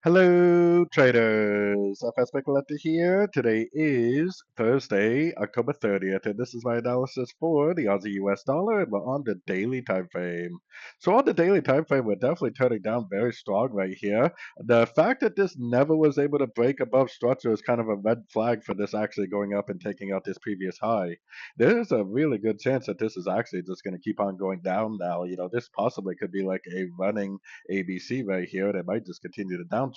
Hello, traders. FX Pip Collector here. Today is Thursday, October 30th, and this is my analysis for the Aussie US dollar, and we're on the daily time frame. So on the daily time frame, we're definitely turning down very strong right here. The fact that this never was able to break above structure is kind of a red flag for this actually going up and taking out this previous high. There's a really good chance that this is actually just going to keep on going down now. This possibly could be like a running ABC right here, and it might just continue the downtrend.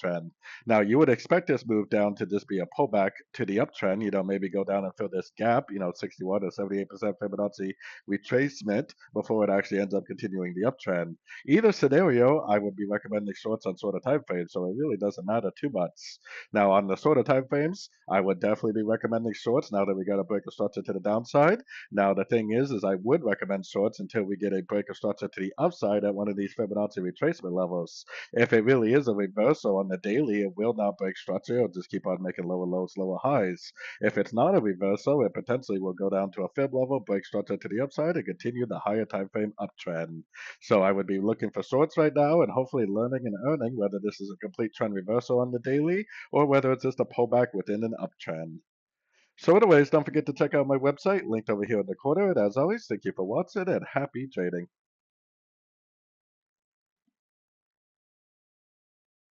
Now, you would expect this move down to just be a pullback to the uptrend, maybe go down and fill this gap, 61 or 78% Fibonacci retracement before it actually ends up continuing the uptrend. Either scenario, I would be recommending shorts on shorter time frames, so it really doesn't matter too much. Now, on the shorter time frames, I would definitely be recommending shorts now that we got a break of structure to the downside. Now, the thing is I would recommend shorts until we get a break of structure to the upside at one of these Fibonacci retracement levels. If it really is a reversal on the daily, it will not break structure. It'll just keep on making lower lows, lower highs. If it's not a reversal, it potentially will go down to a fib level, break structure to the upside, and continue the higher time frame uptrend. So I would be looking for shorts right now and hopefully learning and earning whether this is a complete trend reversal on the daily or whether it's just a pullback within an uptrend. So anyways, don't forget to check out my website, linked over here in the corner. And as always, thank you for watching and happy trading.